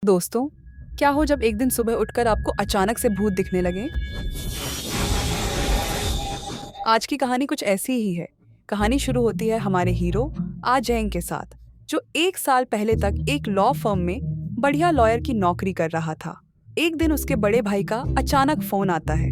दोस्तों, क्या हो जब एक दिन सुबह उठकर आपको अचानक से भूत दिखने लगे? आज की कहानी कुछ ऐसी ही है। कहानी शुरू होती है हमारे हीरो आ जैंग के साथ, जो 1 साल पहले तक एक लॉ फर्म में बढ़िया लॉयर की नौकरी कर रहा था। एक दिन उसके बड़े भाई का अचानक फोन आता है।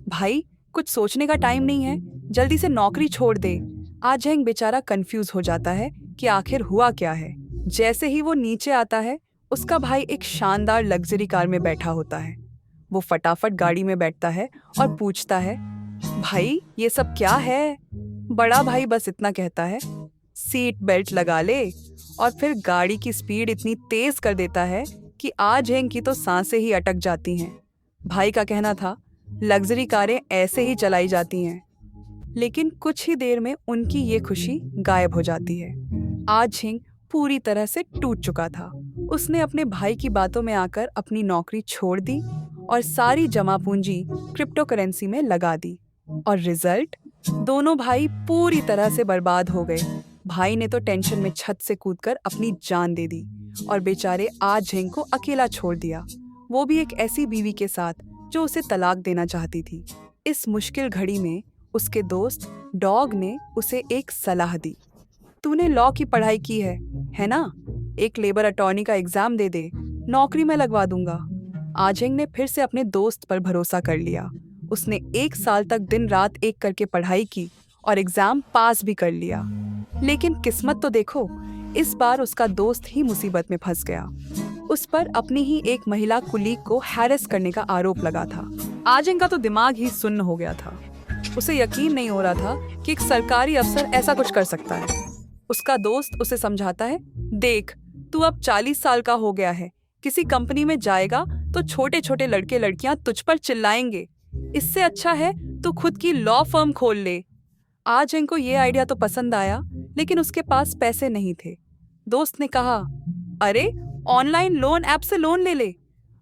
भाई, कुछ सोचने का टाइम नहीं है, जल्दी से नौकरी छोड़ दे। आ जैंग बेचारा कंफ्यूज हो जाता है कि आखिर हुआ क्या है। जैसे ही वो नीचे आता है, उसका भाई एक शानदार लग्जरी कार में बैठा होता है। वो फटाफट गाड़ी में बैठता है और पूछता है, भाई ये सब क्या है? बड़ा भाई बस इतना कहता है, सीट बेल्ट लगा ले। और फिर गाड़ी की स्पीड इतनी तेज कर देता है कि आज हेंग की तो सांसें ही अटक जाती हैं। भाई का कहना था, लग्जरी कारें ऐसे ही चलाई जाती हैं। लेकिन कुछ ही देर में उनकी ये खुशी गायब हो जाती है। आज हिंग पूरी तरह से टूट चुका था। उसने अपने भाई की बातों में आकर अपनी नौकरी छोड़ दी और सारी जमा पूंजी क्रिप्टो करेंसी में लगा दी। और रिजल्ट, दोनों भाई पूरी तरह से बर्बाद हो गए। भाई ने तो टेंशन में छत से कूदकर अपनी जान दे दी और बेचारे आज हिंग को अकेला छोड़ दिया, वो भी एक ऐसी बीवी के साथ जो उसे तलाक देना चाहती थी। इस मुश्किल घड़ी में उसके दोस्त डॉग ने उसे एक सलाह दी। तूने लॉ की पढ़ाई की है ना? एक लेबर अटॉर्नी का एग्जाम दे दे, नौकरी में लगवा दूंगा। आजेंग ने फिर से अपने दोस्त पर भरोसा कर लिया। उसने 1 साल तक दिन रात एक करके पढ़ाई की और एग्जाम पास भी कर लिया। लेकिन किस्मत तो देखो, इस बार उसका दोस्त ही मुसीबत में फंस गया। उस पर अपनी ही एक महिला कुलीग को हैरेस करने का आरोप लगा था। आजेंग का तो दिमाग ही सुन्न हो गया था। उसे यकीन नहीं हो रहा था कि एक सरकारी अफसर ऐसा कुछ कर सकता है। उसका दोस्त उसे समझाता है, देख, तू अब 40 साल का हो गया है, किसी कंपनी में जाएगा तो छोटे छोटे लड़के लड़कियां तुझ पर चिल्लाएंगे। इससे अच्छा है तू खुद की लॉ फर्म खोल ले। आज इनको ये आइडिया तो पसंद आया, लेकिन उसके पास पैसे नहीं थे। दोस्त ने कहा, अरे ऑनलाइन लोन ऐप से लोन ले ले।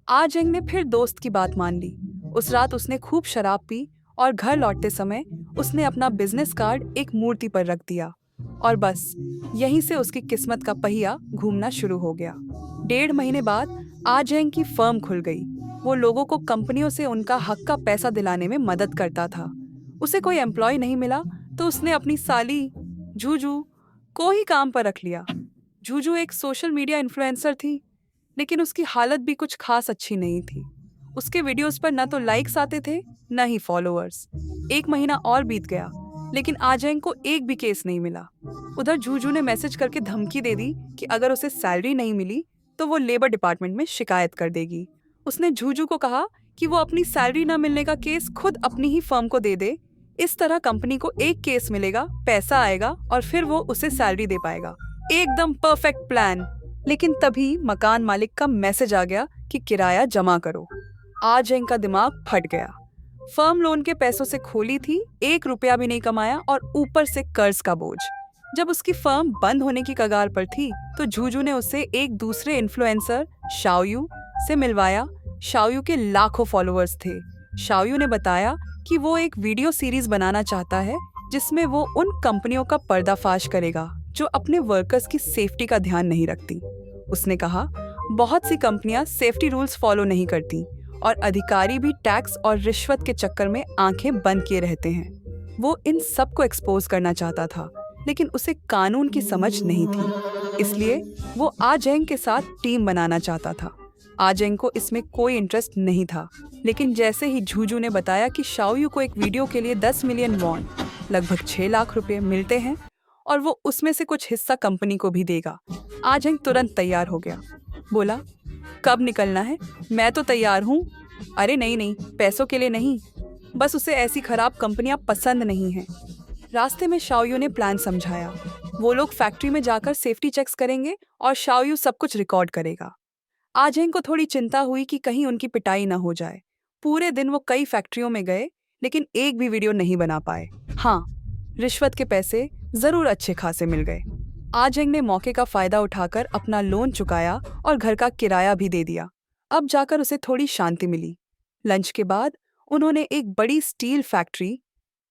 आज ने फिर दोस्त की बात मान ली। उस रात उसने खूब शराब पी और घर लौटते समय उसने अपना बिजनेस कार्ड एक मूर्ति पर रख दिया। और बस यहीं से उसकी किस्मत का पहिया घूमना शुरू हो गया। 1.5 महीने बाद आजैंग की फर्म खुल गई। वो लोगों को कंपनियों से उनका हक का पैसा दिलाने में मदद करता था। उसे कोई एम्प्लॉय नहीं मिला तो उसने अपनी साली जूजू को ही काम पर रख लिया। जूजू एक सोशल मीडिया इन्फ्लुएंसर थी, लेकिन उसकी हालत भी कुछ खास अच्छी नहीं थी। उसके वीडियोस पर न तो लाइक्स आते थे, न ही फॉलोअर्स। 1 महीना और बीत गया, लेकिन आजैंग को एक भी केस नहीं मिला। उधर जूजू ने मैसेज करके धमकी दे दी कि अगर उसे सैलरी नहीं मिली तो वो लेबर डिपार्टमेंट में शिकायत कर देगी। उसने जूजू को कहा कि वो अपनी सैलरी न मिलने का केस खुद अपनी ही फर्म को दे दे। इस तरह कंपनी को एक केस मिलेगा, पैसा आएगा और फिर वो उसे सैलरी दे पाएगा। एकदम परफेक्ट प्लान। लेकिन तभी मकान मालिक का मैसेज आ गया कि किराया जमा करो। आजैंग का दिमाग फट गया। फर्म लोन के पैसों से खोली थी, 1 रुपया भी नहीं कमाया और ऊपर से कर्ज का बोझ। जब उसकी फर्म बंद होने की कगार पर थी तो जूजू ने उसे एक दूसरे इन्फ्लुएंसर शाओयू से मिलवाया। शाओयू के लाखों फॉलोअर्स थे। शाओयू ने बताया कि वो एक वीडियो सीरीज बनाना चाहता है जिसमें वो उन कंपनियों का पर्दाफाश करेगा जो अपने वर्कर्स की सेफ्टी का ध्यान नहीं रखती। उसने कहा, बहुत सी कंपनियां सेफ्टी रूल्स फॉलो नहीं करती और अधिकारी भी टैक्स और रिश्वत के चक्कर में आंखें बंद किए रहते हैं। वो इन सब को एक्सपोज करना चाहता था, लेकिन उसे कानून की समझ नहीं थी। इसलिए वो आजैंग के साथ टीम बनाना चाहता था। आजैंग को इसमें कोई इंटरेस्ट नहीं था, लेकिन जैसे ही जूजू ने बताया कि शाओयू को एक वीडियो के लिए 10 मिलियन वॉन, लगभग 6 लाख रुपए मिलते हैं और वो उसमें से कुछ हिस्सा कंपनी को भी देगा, आजैंग तुरंत तैयार हो गया। बोला, कब निकलना है? मैं तो तैयार हूँ। अरे नहीं नहीं, पैसों के लिए नहीं, बस उसे ऐसी खराब कंपनियां पसंद नहीं हैं। रास्ते में शाओयू ने प्लान समझाया। वो लोग फैक्ट्री में जाकर सेफ्टी चेक्स करेंगे और शाओयू सब कुछ रिकॉर्ड करेगा। आजैंग को थोड़ी चिंता हुई कि कहीं उनकी पिटाई न हो जाए। पूरे दिन वो कई फैक्ट्रियों में गए, लेकिन एक भी वीडियो नहीं बना पाए। हाँ, रिश्वत के पैसे जरूर अच्छे खासे मिल गए। आजैंग ने मौके का फायदा उठाकर अपना लोन चुकाया और घर का किराया भी दे दिया। अब जाकर उसे थोड़ी शांति मिली। लंच के बाद उन्होंने एक बड़ी स्टील फैक्ट्री,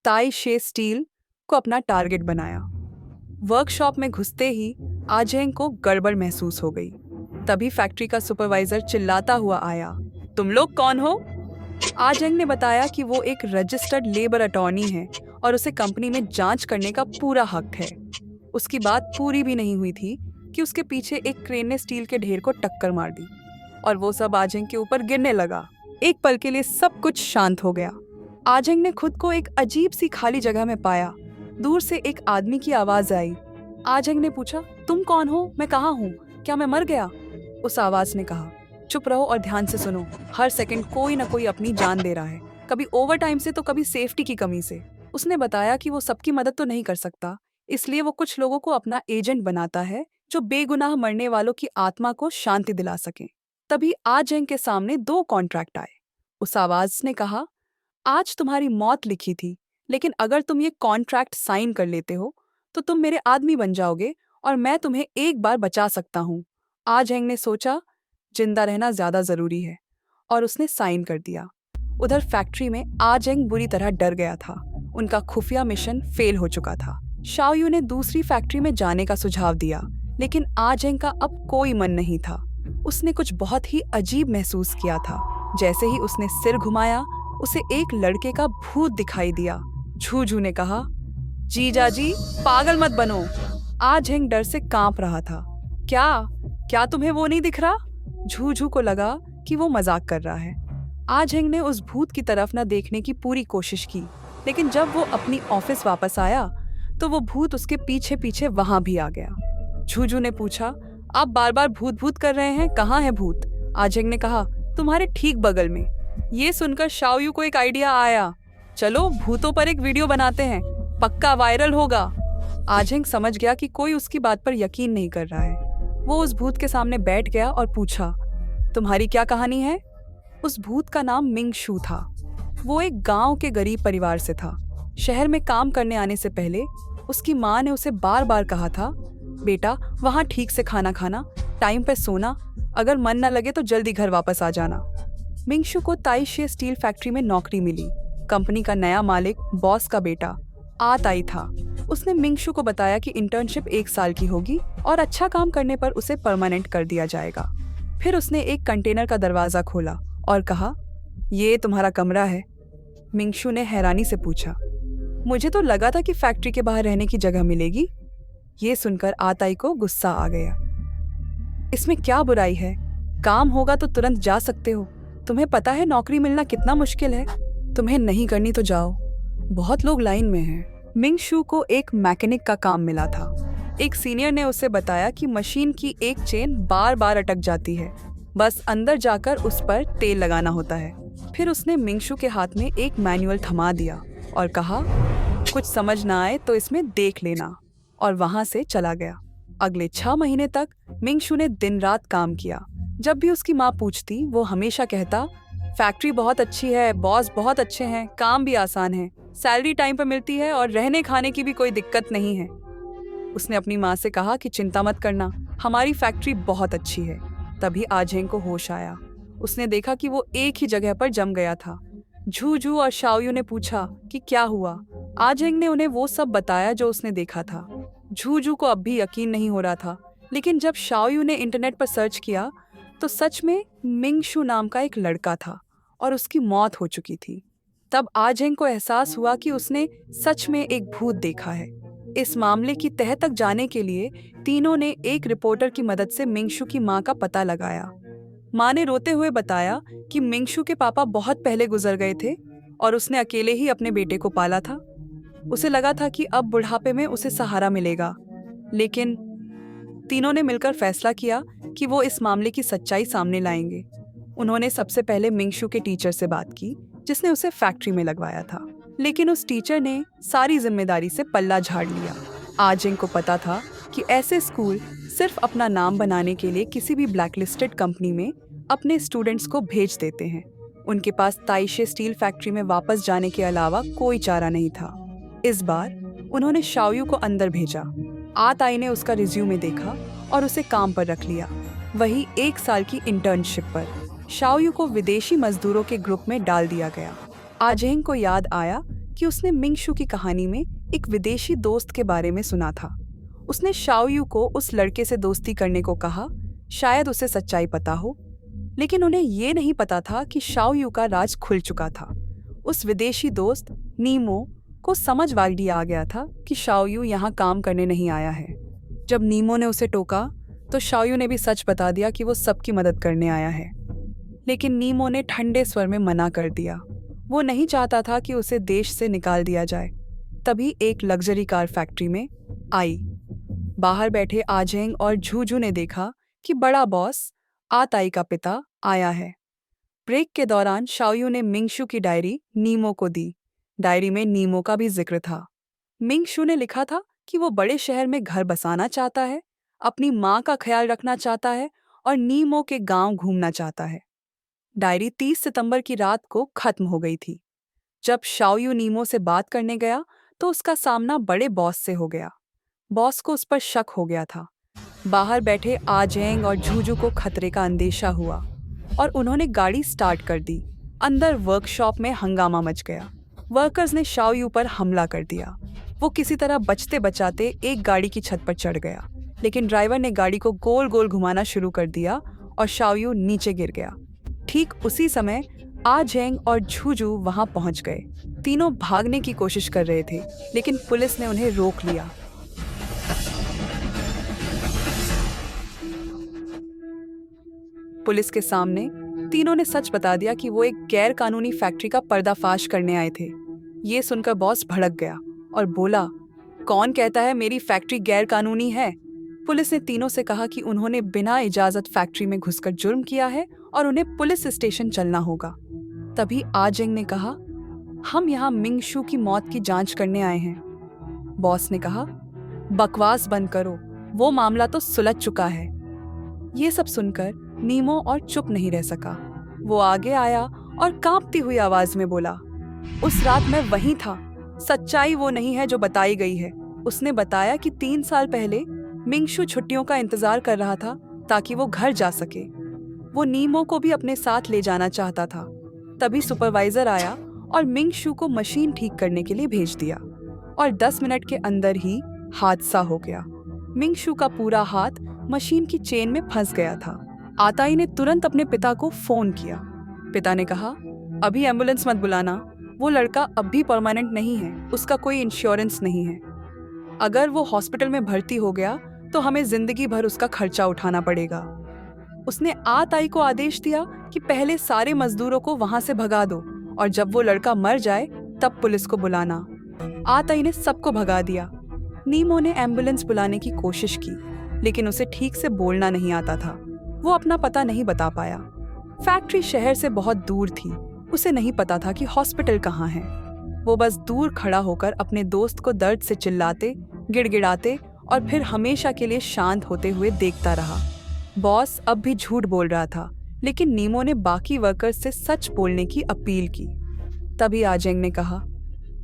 ताई शे स्टील, को अपना टारगेट बनाया। वर्कशॉप में घुसते ही आजैंग को गड़बड़ महसूस हो गई। तभी फैक्ट्री का सुपरवाइजर चिल्लाता हुआ आया, तुम लोग कौन हो? आजेंग ने बताया कि वो एक रजिस्टर्ड लेबर अटॉर्नी है और उसे कंपनी में जांच करने का पूरा हक है। उसकी बात पूरी भी नहीं हुई थी कि उसके पीछे एक क्रेन ने स्टील के ढेर को टक्कर मार दी और वो सब आजेंग के ऊपर गिरने लगा। एक पल के लिए सब कुछ शांत हो गया। आजेंग ने खुद को एक अजीब सी खाली जगह में पाया। दूर से एक आदमी की आवाज आई। आजेंग ने पूछा, तुम कौन हो? मैं कहाँ हूँ? क्या मैं मर गया? उस आवाज ने कहा, चुप रहो और ध्यान से सुनो। हर सेकंड कोई ना कोई अपनी जान दे रहा है, कभी ओवर टाइम से तो कभी सेफ्टी की कमी से। उसने बताया कि वो सबकी मदद तो नहीं कर सकता, इसलिए वो कुछ लोगों को अपना एजेंट बनाता है जो बेगुनाह मरने वालों की आत्मा को शांति दिला सके। तभी आजेंग के सामने 2 कॉन्ट्रैक्ट आए। उस आवाज ने कहा, आज तुम्हारी मौत लिखी थी, लेकिन अगर तुम ये कॉन्ट्रैक्ट साइन कर लेते हो तो तुम मेरे आदमी बन जाओगे और मैं तुम्हें एक बार बचा सकता हूँ। आजेंग ने सोचा, जिंदा रहना ज्यादा जरूरी है, और उसने साइन कर दिया। उधर फैक्ट्री में आजेंग बुरी तरह डर गया था। उनका खुफिया मिशन फेल हो चुका था। शाओयू ने दूसरी फैक्ट्री में जाने का सुझाव दिया, लेकिन आजेंग का अब कोई मन नहीं था। उसने कुछ बहुत ही अजीब महसूस किया था। जैसे ही उसने सिर घुमाया, उसे एक लड़के का भूत दिखाई दिया। झूझू ने कहा, जीजा जी, पागल मत बनो। आजेंग डर से कांप रहा था। क्या तुम्हें वो नहीं दिख रहा? झूझू को लगा कि वो मजाक कर रहा है। आजेंग ने उस भूत की तरफ न देखने की पूरी कोशिश की, लेकिन जब वो अपनी ऑफिस वापस आया तो वो भूत उसके पीछे पीछे वहां भी आ गया। झूझू ने पूछा, आप बार बार भूत भूत कर रहे हैं, कहाँ है भूत? आजेंग ने कहा, तुम्हारे ठीक बगल में। ये सुनकर शाओयू को एक आइडिया आया, चलो भूतों पर एक वीडियो बनाते हैं, पक्का वायरल होगा। आजेंग समझ गया कि कोई उसकी बात पर यकीन नहीं कर रहा है। वो उस भूत के सामने बैठ गया और पूछा, तुम्हारी क्या कहानी है? उस भूत का नाम मिंग शू था। वो एक गांव के गरीब परिवार से था। शहर में काम करने आने से पहले उसकी माँ ने उसे बार बार कहा था, बेटा वहाँ ठीक से खाना खाना, टाइम पर सोना, अगर मन न लगे तो जल्दी घर वापस आ जाना। मिंगशू को ताइशे स्टील फैक्ट्री में नौकरी मिली। कंपनी का नया मालिक बॉस का बेटा आताई था। उसने मिंगशू को बताया कि इंटर्नशिप 1 साल की होगी और अच्छा काम करने पर उसे परमानेंट कर दिया जाएगा। फिर उसने एक कंटेनर का दरवाजा खोला और कहा, ये तुम्हारा कमरा है। मिंगशू ने हैरानी से पूछा, मुझे तो लगा था कि फैक्ट्री के बाहर रहने की जगह मिलेगी। ये सुनकर आताई को गुस्सा आ गया। इसमें क्या बुराई है? काम होगा तो तुरंत जा सकते हो। तुम्हें पता है नौकरी मिलना कितना मुश्किल है। तुम्हें नहीं करनी तो जाओ, बहुत लोग लाइन में हैं। मिंगशू को एक मैकेनिक का काम मिला था। एक सीनियर ने उसे बताया कि मशीन की एक चेन बार बार अटक जाती है, बस अंदर जाकर उस पर तेल लगाना होता है। फिर उसने मिंगशू के हाथ में एक मैनुअल थमा दिया और कहा, कुछ समझ ना आए तो इसमें देख लेना, और वहां से चला गया। अगले 6 महीने तक मिंगशू ने दिन रात काम किया। जब भी उसकी माँ पूछती, वो हमेशा कहता, फैक्ट्री बहुत अच्छी है, बॉस बहुत अच्छे हैं, काम भी आसान है, सैलरी टाइम पर मिलती है और रहने खाने की भी कोई दिक्कत नहीं है। उसने अपनी माँ से कहा कि चिंता मत करना, हमारी फैक्ट्री बहुत अच्छी है। तभी आजेंग को होश आया। उसने देखा कि वो एक ही जगह पर जम गया था। झूझू और शाओयू ने पूछा कि क्या हुआ। आजेंग ने उन्हें वो सब बताया जो उसने देखा था। झूझू को अब भी यकीन नहीं हो रहा था, लेकिन जब शाओयू ने इंटरनेट पर सर्च किया तो सच में मिंगशू नाम का एक लड़का था और उसकी मौत हो चुकी थी। तब आजेंग को एहसास हुआ कि उसने सच में एक भूत देखा है। इस मामले की तह तक जाने के लिए तीनों ने एक रिपोर्टर की मदद से मिंगशू की मां का पता लगाया। मां ने रोते हुए बताया कि मिंगशू के पापा बहुत पहले गुजर गए थे और उसने अकेले ही अपने बेटे को पाला था। उसे लगा था कि अब बुढ़ापे में उसे सहारा मिलेगा, लेकिन तीनों ने मिलकर फैसला किया कि वो इस मामले की सच्चाई सामने लाएंगे। उन्होंने सबसे पहले मिंगशू के टीचर से बात की, जिसने उसे फैक्ट्री में लगवाया था, लेकिन उस टीचर ने सारी जिम्मेदारी से पल्ला झाड़ लिया। आजेंग को पता था कि ऐसे स्कूल सिर्फ अपना नाम बनाने के लिए किसी भी ब्लैकलिस्टेड कंपनी में अपने स्टूडेंट्स को भेज देते हैं। उनके पास ताइशे स्टील फैक्ट्री में वापस जाने के अलावा कोई चारा नहीं था। इस बार उन्होंने शाओयू को अंदर भेजा। आताई ने उसका रिज्यूमे देखा और उसे काम पर रख लिया, वही 1 साल की इंटर्नशिप पर। शाओयू को विदेशी मजदूरों के ग्रुप में डाल दिया गया। आजेंग को याद आया कि उसने मिंगशू की कहानी में एक विदेशी दोस्त के बारे में सुना था। उसने शाओयू को उस लड़के से दोस्ती करने को कहा शायद उसे सच्चाई पता हो, लेकिन उन्हें ये नहीं पता था कि शाओयू का राज खुल चुका था। उस विदेशी दोस्त नीमो को समझ वाली आ गया था कि शाओयू यहाँ काम करने नहीं आया है। जब नीमो ने उसे टोका तो शाओयू ने भी सच बता दिया कि वो सबकी मदद करने आया है। लेकिन नीमो ने ठंडे स्वर में मना कर दिया। वो नहीं चाहता था कि उसे देश से निकाल दिया जाए। तभी एक लग्जरी कार फैक्ट्री में आई। बाहर बैठे आजेंग और झूझू ने देखा कि बड़ा बॉस आताई का पिता आया है। ब्रेक के दौरान शाओयू ने मिंगशू की डायरी नीमो को दी। डायरी में नीमो का भी जिक्र था। मिंगशू ने लिखा था कि वो बड़े शहर में घर बसाना चाहता है, अपनी माँ का ख्याल रखना चाहता है और नीमो के गांव घूमना चाहता है। डायरी 30 सितंबर की रात को खत्म हो गई थी। जब शाओयू नीमो से बात करने गया तो उसका सामना बड़े बॉस से हो गया। बॉस को उस पर शक हो गया था। बाहर बैठे आजेंग और झूझू को खतरे का अंदेशा हुआ और उन्होंने गाड़ी स्टार्ट कर दी। अंदर वर्कशॉप में हंगामा मच गया। वर्कर्स ने शाओयू पर हमला कर दिया। वो किसी तरह बचते बचाते एक गाड़ी की छत पर चढ़ गया, लेकिन ड्राइवर ने गाड़ी को गोल गोल घुमाना शुरू कर दिया और शाओयू नीचे गिर गया। ठीक उसी समय आजेंग और झूझू वहां पहुंच गए। तीनों भागने की कोशिश कर रहे थे, लेकिन पुलिस ने उन्हें रोक लिया। पुलिस के सामने तीनों ने सच बता दिया कि वो एक गैर कानूनी फैक्ट्री का पर्दाफाश करने आए थे। ये सुनकर बॉस भड़क गया और बोला, कौन कहता है मेरी फैक्ट्री गैर कानूनी है? पुलिस ने तीनों से कहा कि उन्होंने बिना इजाजत फैक्ट्री में घुसकर जुर्म किया है और उन्हें पुलिस स्टेशन चलना होगा। तभी आजेंग ने कहा, हम यहाँ मिंगशू की मौत की जांच करने आए हैं। बॉस ने कहा, बकवास बंद करो, वो मामला तो सुलझ चुका है। ये सब सुनकर नीमो और चुप नहीं रह सका। वो आगे आया और कांपती हुई आवाज में बोला, उस रात मैं वहीं था। सच्चाई वो नहीं है जो बताई गई है। उसने बताया कि 3 साल पहले मिंगशू छुट्टियों का इंतजार कर रहा था ताकि वो घर जा सके। वो नीमो को भी अपने साथ ले जाना चाहता था। तभी सुपरवाइजर आया और मिंगशू को मशीन ठीक करने के लिए भेज दिया और 10 मिनट के अंदर ही हादसा हो गया। मिंगशू का पूरा हाथ मशीन की चेन में फंस गया था। आताई ने तुरंत अपने पिता को फोन किया। पिता ने कहा, अभी एम्बुलेंस मत बुलाना, वो लड़का अब भी परमानेंट नहीं है, उसका कोई इंश्योरेंस नहीं है। अगर वो हॉस्पिटल में भर्ती हो गया तो हमें जिंदगी भर उसका खर्चा उठाना पड़ेगा। उसने आताई को आदेश दिया कि पहले सारे मजदूरों को वहां से भगा दो और जब वो लड़का मर जाए तब पुलिस को बुलाना। आताई ने सबको भगा दिया। नीमो ने एम्बुलेंस बुलाने की कोशिश की, लेकिन उसे ठीक से बोलना नहीं आता था। वो अपना पता नहीं बता पाया। फैक्ट्री शहर से बहुत दूर थी। उसे नहीं पता था कि हॉस्पिटल कहाँ है। वो बस दूर खड़ा होकर अपने दोस्त को दर्द से चिल्लाते, गिड़गिड़ाते और फिर हमेशा के लिए शांत होते हुए देखता रहा। बॉस अब भी झूठ बोल रहा था, लेकिन नीमो ने बाकी वर्कर्स से सच बोलने की अपील की। तभी आजेंग ने कहा,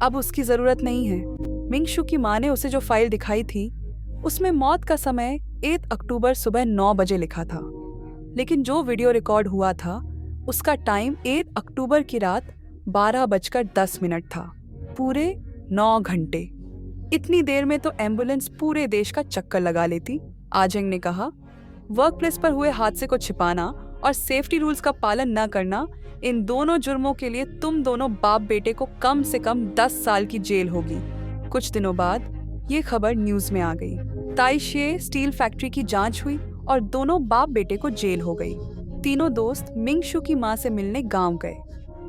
अब उसकी जरूरत नहीं है। मिंगशू की माँ ने उसे जो फाइल दिखाई थी उसमें मौत का समय 8 अक्टूबर सुबह 9 बजे लिखा था, लेकिन जो वीडियो रिकॉर्ड हुआ था उसका टाइम 8 अक्टूबर की रात 12:10 था। पूरे 9 घंटे। इतनी देर में तो एम्बुलेंस पूरे देश का चक्कर लगा लेती। आजेंग ने कहा, वर्कप्लेस पर हुए हादसे को छिपाना और सेफ्टी रूल्स का पालन न करना, इन दोनों जुर्मों के लिए तुम दोनों बाप बेटे को कम से कम 10 साल की जेल होगी। कुछ दिनों बाद ये खबर न्यूज में आ गई। ताइशे स्टील फैक्ट्री की जांच हुई और दोनों बाप बेटे को जेल हो गई। तीनों दोस्त मिंगशू की मां से मिलने गांव गए।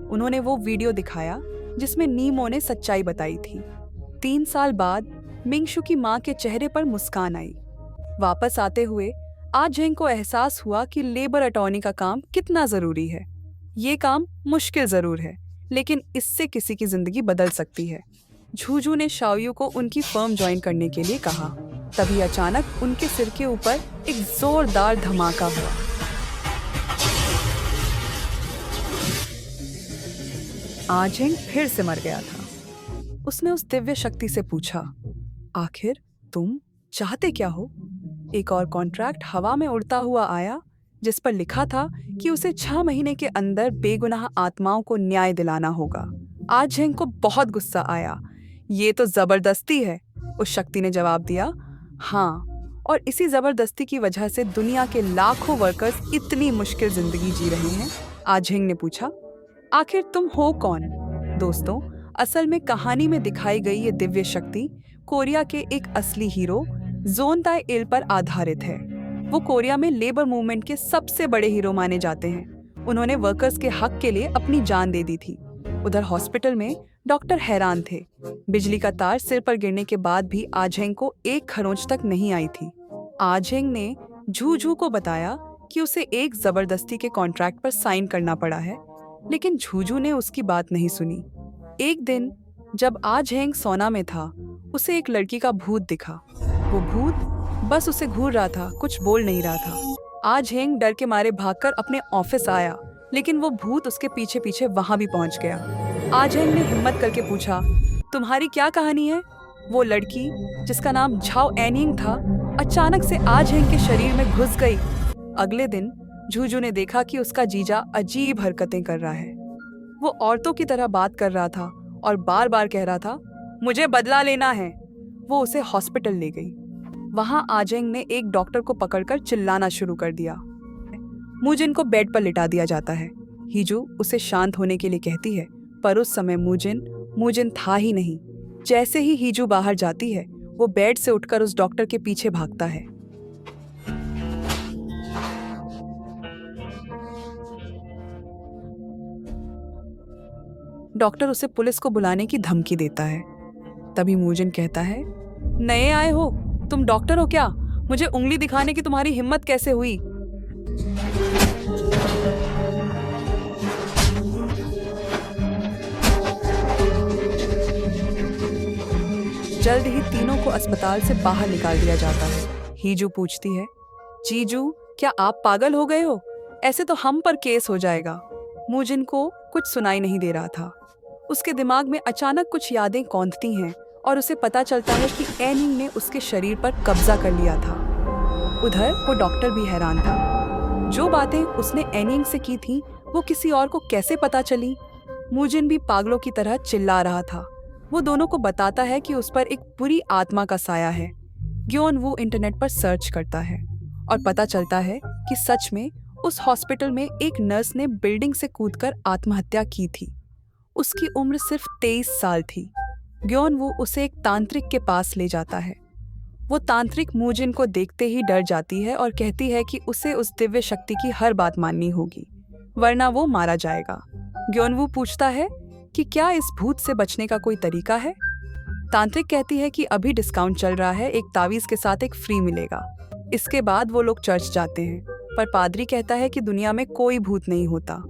उन्होंने वो वीडियो दिखाया जिसमें नीमो ने सच्चाई बताई थी। 3 साल बाद मिंगशू की मां के चेहरे पर मुस्कान आई। वापस आते हुए आजेंग को एहसास हुआ कि लेबर अटॉर्नी का काम कितना जरूरी है। ये काम मुश्किल जरूर है, लेकिन इससे किसी की जिंदगी बदल सकती है। झूझू ने शाओयू को उनकी फर्म ज्वाइन करने के लिए कहा। तभी अचानक उनके सिर के ऊपर एक जोरदार धमाका हुआ। आजेंग फिर से मर गया था। उसने उस दिव्य शक्ति से पूछा, आखिर तुम चाहते क्या हो? एक और कॉन्ट्रैक्ट हवा में उड़ता हुआ आया जिस पर लिखा था कि उसे 6 महीने के अंदर बेगुनाह आत्माओं को न्याय दिलाना होगा। आजेंग को बहुत गुस्सा आया। ये तो जबरदस्ती है। उस शक्ति ने जवाब दिया, हाँ, और इसी जबरदस्ती की वजह से दुनिया के लाखों वर्कर्स इतनी मुश्किल जिंदगी जी रहे हैं। आजिंग ने पूछा, आखिर तुम हो कौन? दोस्तों, असल में कहानी में दिखाई गई ये दिव्य शक्ति कोरिया के एक असली हीरो जोन ताए इल पर आधारित है। वो कोरिया में लेबर मूवमेंट के सबसे बड़े हीरो माने जाते हैं। उन्होंने वर्कर्स के हक के लिए अपनी जान दे दी थी। उधर हॉस्पिटल में डॉक्टर हैरान थे। बिजली का तार सिर पर गिरने के बाद भी आजेंग को एक खरोंच तक नहीं आई थी। आजेंग ने झूझू को बताया कि उसे एक जबरदस्ती के कॉन्ट्रैक्ट पर साइन करना पड़ा है, लेकिन झूझू ने उसकी बात नहीं सुनी। एक दिन जब आजेंग सोना में था, उसे एक लड़की का भूत दिखा। वो भूत बस उसे घूर रहा था, कुछ बोल नहीं रहा था। आजेंग डर के मारे भागकर अपने ऑफिस आया, लेकिन वो भूत उसके पीछे पीछे वहां भी पहुंच गया। आजेंग ने हिम्मत करके पूछा, तुम्हारी क्या कहानी है? वो लड़की, जिसका नाम झाओ एनिंग था, अचानक से आजेंग के शरीर में घुस गई। अगले दिन झूझू ने देखा कि उसका जीजा अजीब हरकतें कर रहा है। वो औरतों की तरह बात कर रहा था और बार बार कह रहा था, मुझे बदला लेना है। वो उसे हॉस्पिटल ले गई। वहां आजेंग ने एक डॉक्टर को पकड़कर चिल्लाना शुरू कर दिया। मूजिन को बेड पर लिटा दिया जाता है। हीजू उसे शांत होने के लिए कहती है, पर उस समय मूजिन था ही नहीं। जैसे ही हीजू बाहर जाती है, वो बेड से उठकर उस डॉक्टर के पीछे भागता है। डॉक्टर उसे पुलिस को बुलाने की धमकी देता है। तभी मूजिन कहता है, नए आए हो, तुम डॉक्टर हो क्या? मुझे उंगली दिखाने की तुम्हारी हिम्मत कैसे हुई? जल्द ही तीनों को अस्पताल से बाहर निकाल दिया जाता है। हीजू पूछती है, जीजू, क्या आप पागल हो गए हो? ऐसे तो हम पर केस हो जाएगा। मूजिन को कुछ सुनाई नहीं दे रहा था। उसके दिमाग में अचानक कुछ यादें कौंधती हैं और उसे पता चलता है कि एनिंग ने उसके शरीर पर कब्जा कर लिया था। उधर वो डॉक्टर भी हैरान था। जो बातें उसने एनिंग से की थी, वो किसी और को कैसे पता चली? मूजिन भी पागलों की तरह चिल्ला रहा था। वो दोनों को बताता है कि उस पर एक बुरी आत्मा का साया है। ग्योन वो इंटरनेट पर सर्च करता है और पता चलता है कि सच में उस हॉस्पिटल में एक नर्स ने बिल्डिंग से कूदकर आत्महत्या की थी। उसकी उम्र सिर्फ 23 साल थी। ग्योन वो उसे एक तांत्रिक के पास ले जाता है। वो तांत्रिक मूजिन को देखते ही डर जाती है और कहती है कि उसे उस दिव्य शक्ति की हर बात माननी होगी, वरना वो मारा जाएगा। ग्योनवू पूछता है कि क्या इस भूत से बचने का कोई तरीका है? तांत्रिक कहती है कि अभी डिस्काउंट चल रहा है, एक तावीज के साथ एक फ्री मिलेगा। इसके बाद वो लोग चर्च जाते हैं, पर पादरी कहता है कि दुनिया में कोई भूत नहीं होता।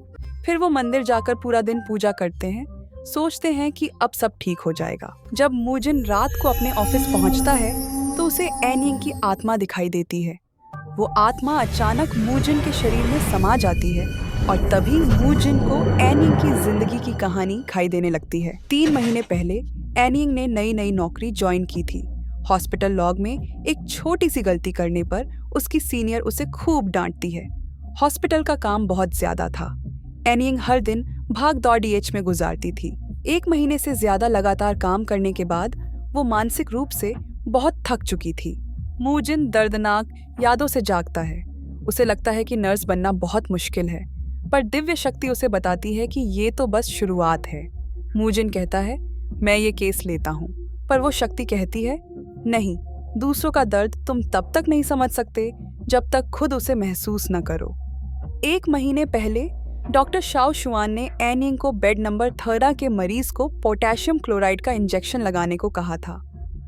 फिर वो मंदिर जाकर पूरा दिन पूजा करते हैं, सोचते हैं कि अब सब ठीक हो जाएगा। जब मूजिन रात को अपने ऑफिस पहुंचता है तो उसे एनिंग की आत्मा दिखाई देती है। वो आत्मा अचानक मूजिन के शरीर में समा जाती है और तभी मूजिन को एनिंग की जिंदगी की कहानी दिखाई देने लगती है। 3 महीने पहले एनिंग ने नई नौकरी ज्वाइन की थी। हॉस्पिटल लॉग में एक छोटी सी गलती करने पर उसकी सीनियर उसे खूब डांटती है। हॉस्पिटल का काम बहुत ज्यादा था। एनिंग हर दिन भाग दौड़ डीएच में गुजारती थी। 1 महीने से ज्यादा लगातार काम करने के बाद वो मानसिक रूप से बहुत थक चुकी थी। मूजिन दर्दनाक यादों से जागता है। उसे लगता है कि नर्स बनना बहुत मुश्किल है, पर दिव्य शक्ति उसे बताती है कि ये तो बस शुरुआत है। मूजिन कहता है, मैं ये केस लेता हूँ, पर वो शक्ति कहती है, नहीं, दूसरों का दर्द तुम तब तक नहीं समझ सकते जब तक खुद उसे महसूस न करो। 1 महीने पहले डॉक्टर शाओ शुआन ने एनिंग को बेड नंबर 13 के मरीज को पोटेशियम क्लोराइड का इंजेक्शन लगाने को कहा था।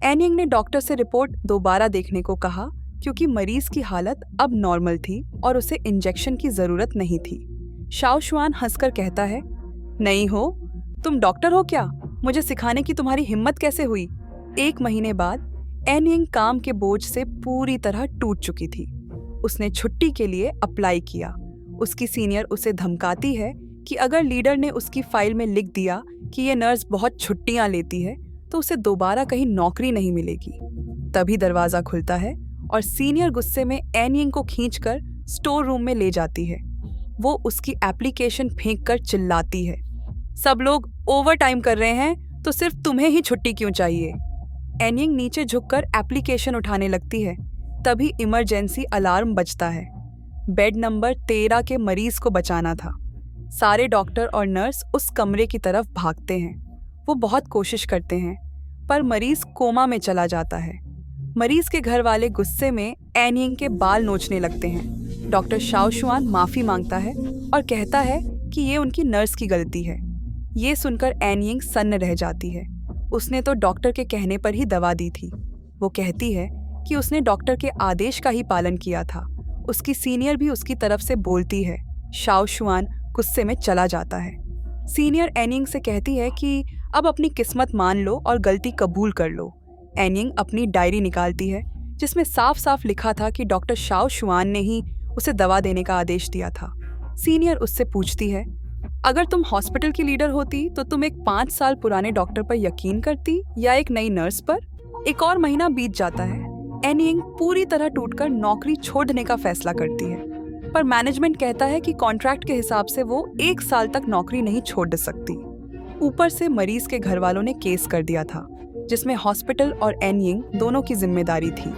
एनिंग ने डॉक्टर से रिपोर्ट दोबारा देखने को कहा, क्योंकि मरीज की हालत अब नॉर्मल थी और उसे इंजेक्शन की जरूरत नहीं थी। शाओ शुआन हंसकर कहता है, नहीं हो, तुम डॉक्टर हो क्या? मुझे सिखाने की तुम्हारी हिम्मत कैसे हुई? 1 महीने बाद एनिंग काम के बोझ से पूरी तरह टूट चुकी थी। उसने छुट्टी के लिए अप्लाई किया। उसकी सीनियर उसे धमकाती है कि अगर लीडर ने उसकी फाइल में लिख दिया कि ये नर्स बहुत छुट्टियां लेती है तो उसे दोबारा कहीं नौकरी नहीं मिलेगी। तभी दरवाजा खुलता है और सीनियर गुस्से में एनिंग को खींचकर स्टोर रूम में ले जाती है। वो उसकी एप्लीकेशन फेंककर चिल्लाती है, सब लोग ओवर टाइम कर रहे हैं तो सिर्फ तुम्हें ही छुट्टी क्यों चाहिए? एनिंग नीचे झुककर एप्लीकेशन उठाने लगती है। तभी इमरजेंसी अलार्म बजता है। बेड नंबर 13 के मरीज को बचाना था। सारे डॉक्टर और नर्स उस कमरे की तरफ भागते हैं। वो बहुत कोशिश करते हैं, पर मरीज कोमा में चला जाता है। मरीज के घर वाले गुस्से में एनिंग के बाल नोचने लगते हैं। डॉक्टर शाओशुआन माफी मांगता है और कहता है कि ये उनकी नर्स की गलती है। ये सुनकर एनिंग सन्न रह जाती है। उसने तो डॉक्टर के कहने पर ही दवा दी थी। वो कहती है कि उसने डॉक्टर के आदेश का ही पालन किया था। उसकी सीनियर भी उसकी तरफ से बोलती है। शाओशुआन गुस्से में चला जाता है। सीनियर एनिंग से कहती है कि अब अपनी किस्मत मान लो और गलती कबूल कर लो। एनिंग अपनी डायरी निकालती है जिसमें साफ साफ लिखा था कि डॉक्टर शाओशुआन ने ही उसे दवा देने का आदेश दिया था। सीनियर उससे पूछती है, अगर तुम हॉस्पिटल की लीडर होती तो तुम एक 5 साल पुराने डॉक्टर पर यकीन करती या एक नई नर्स पर? एक और महीना बीत जाता है। एनिंग पूरी तरह टूटकर नौकरी छोड़ने का फैसला करती है, पर मैनेजमेंट कहता है कि कॉन्ट्रैक्ट के हिसाब से वो 1 साल तक नौकरी नहीं छोड़ सकती। ऊपर से मरीज के घर वालों ने केस कर दिया था जिसमें हॉस्पिटल और एनिंग दोनों की जिम्मेदारी थी।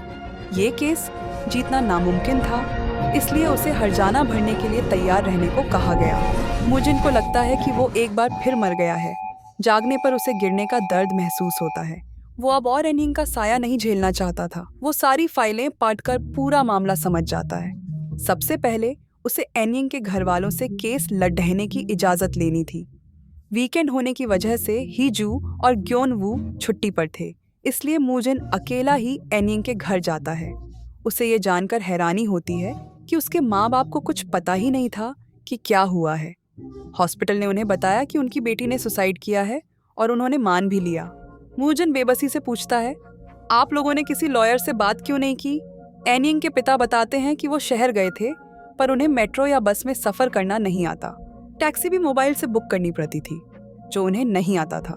ये केस जीतना नामुमकिन था, इसलिए उसे हर्जाना भरने के लिए तैयार रहने को कहा गया। मुजिन को लगता है कि वो एक बार फिर मर गया है। जागने पर उसे गिरने का दर्द महसूस होता है। वो अब और एनिंग का साया नहीं झेलना चाहता था। वो सारी फाइलें पढ़कर पूरा मामला समझ जाता है। सबसे पहले उसे एनिंग के घर वालों से केस लड़ने की इजाजत लेनी थी। वीकेंड होने की वजह से हीजू और ग्योनवू छुट्टी पर थे, इसलिए मुजिन अकेला ही एनिंग के घर जाता है। उसे ये जानकर हैरानी होती है कि उसके माँ बाप को कुछ पता ही नहीं था कि क्या हुआ है। हॉस्पिटल ने उन्हें बताया कि उनकी बेटी ने सुसाइड किया है और उन्होंने मान भी लिया। मुजिन बेबसी से पूछता है, आप लोगों ने किसी लॉयर से बात क्यों नहीं की? एनिंग के पिता बताते हैं कि वो शहर गए थे, पर उन्हें मेट्रो या बस में सफ़र करना नहीं आता। टैक्सी भी मोबाइल से बुक करनी पड़ती थी, जो उन्हें नहीं आता था।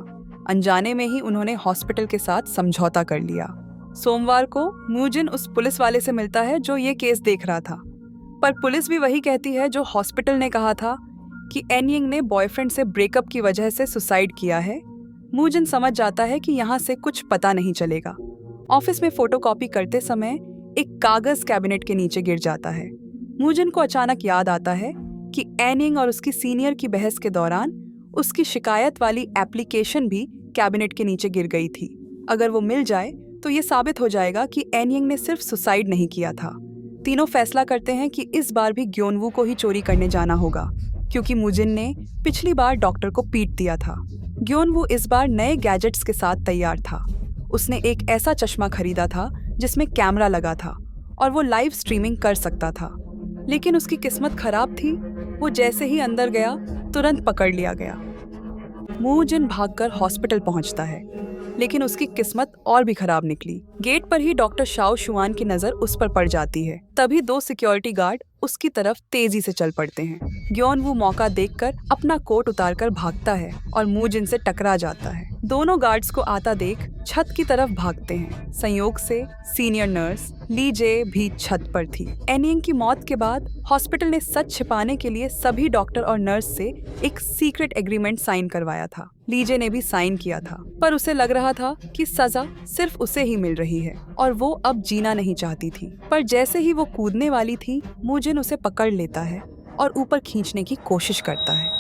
अनजाने में ही उन्होंने हॉस्पिटल के साथ समझौता कर लिया। सोमवार को मुजिन उस पुलिस वाले से मिलता है जो ये केस देख रहा था, पर पुलिस भी वही कहती है जो हॉस्पिटल ने कहा था कि एनिंग ने बॉयफ्रेंड से ब्रेकअप की वजह से सुसाइड किया है। मुजिन समझ जाता है कि यहाँ से कुछ पता नहीं चलेगा। ऑफिस में फोटोकॉपी करते समय एक कागज कैबिनेट के नीचे गिर जाता है। मुजिन को अचानक याद आता है कि एनिंग और उसकी सीनियर की बहस के दौरान उसकी शिकायत वाली एप्लीकेशन भी कैबिनेट के नीचे गिर गई थी। अगर वो मिल जाए तो ये साबित हो जाएगा कि एनिंग ने सिर्फ सुसाइड नहीं किया था। तीनों फैसला करते हैं कि इस बार भी ग्योनवू को ही चोरी करने जाना होगा, क्योंकि मुजिन ने पिछली बार डॉक्टर को पीट दिया था। ग्योनवू इस बार नए गैजेट्स के साथ तैयार था। उसने एक ऐसा चश्मा खरीदा था जिसमें कैमरा लगा था और वो लाइव स्ट्रीमिंग कर सकता था। लेकिन उसकी किस्मत खराब थी। वो जैसे ही अंदर गया तुरंत पकड़ लिया गया। मुजिन भागकर हॉस्पिटल पहुंचता है, लेकिन उसकी किस्मत और भी खराब निकली। गेट पर ही डॉक्टर शाओशुआन की नजर उस पर पड़ जाती है। तभी 2 सिक्योरिटी गार्ड उसकी तरफ तेजी से चल पड़ते हैं। ग्योनवू मौका देखकर अपना कोट उतारकर भागता है और मुजिन से टकरा जाता है। दोनों गार्ड्स को आता देख छत की तरफ भागते हैं। संयोग से सीनियर नर्स लीजे भी छत पर थी। एनिंग की मौत के बाद हॉस्पिटल ने सच छिपाने के लिए सभी डॉक्टर और नर्स से एक सीक्रेट एग्रीमेंट साइन करवाया था। लीजे ने भी साइन किया था, पर उसे लग रहा था कि सजा सिर्फ उसे ही मिल रही है और वो अब जीना नहीं चाहती थी। पर जैसे ही वो कूदने वाली थी, मुजिन उसे पकड़ लेता है और ऊपर खींचने की कोशिश करता है।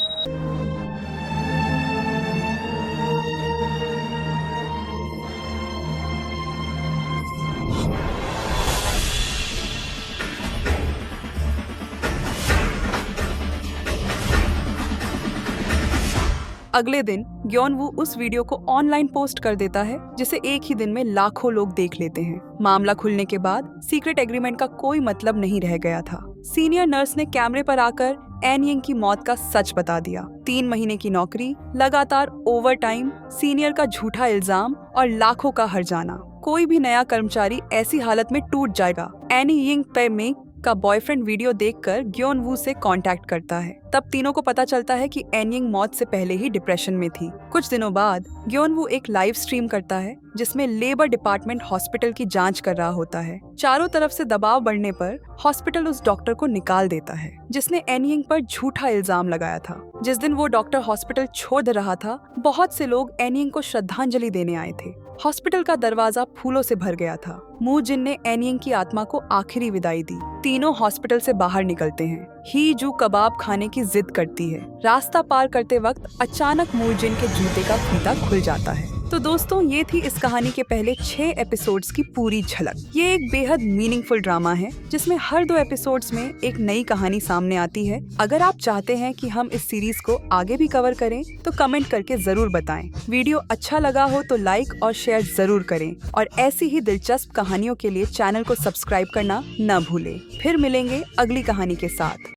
अगले दिन ग्योनवू उस वीडियो को ऑनलाइन पोस्ट कर देता है जिसे एक ही दिन में लाखों लोग देख लेते हैं। मामला खुलने के बाद सीक्रेट एग्रीमेंट का कोई मतलब नहीं रह गया था। सीनियर नर्स ने कैमरे पर आकर एनिंग की मौत का सच बता दिया। 3 महीने की नौकरी, लगातार ओवर टाइम, सीनियर का झूठा इल्जाम और लाखों का हर्जाना। कोई भी नया कर्मचारी ऐसी हालत में टूट जाएगा। एनिंग पे का बॉयफ्रेंड वीडियो देखकर ग्योनवू से कांटेक्ट करता है। तब तीनों को पता चलता है कि एनिंग मौत से पहले ही डिप्रेशन में थी। कुछ दिनों बाद ग्योनवू एक लाइव स्ट्रीम करता है जिसमें लेबर डिपार्टमेंट हॉस्पिटल की जांच कर रहा होता है। चारों तरफ से दबाव बढ़ने पर हॉस्पिटल उस डॉक्टर को निकाल देता है जिसने एनिंग पर झूठा इल्जाम लगाया था। जिस दिन वो डॉक्टर हॉस्पिटल छोड़ रहा था, बहुत से लोग एनियंग को श्रद्धांजलि देने आए थे। हॉस्पिटल का दरवाजा फूलों से भर गया था। मू जिन ने एनियंग की आत्मा को आखिरी विदाई दी। तीनों हॉस्पिटल से बाहर निकलते हैं। ही जू कबाब खाने की जिद करती है। रास्ता पार करते वक्त अचानक मू जिन के जूते का फीता खुल जाता है। तो दोस्तों, ये थी इस कहानी के पहले 6 एपिसोड्स की पूरी झलक। ये एक बेहद मीनिंगफुल ड्रामा है जिसमें हर 2 एपिसोड्स में एक नई कहानी सामने आती है। अगर आप चाहते हैं कि हम इस सीरीज को आगे भी कवर करें तो कमेंट करके जरूर बताएं। वीडियो अच्छा लगा हो तो लाइक और शेयर जरूर करें और ऐसी ही दिलचस्प कहानियों के लिए चैनल को सब्सक्राइब करना न भूलें। फिर मिलेंगे अगली कहानी के साथ।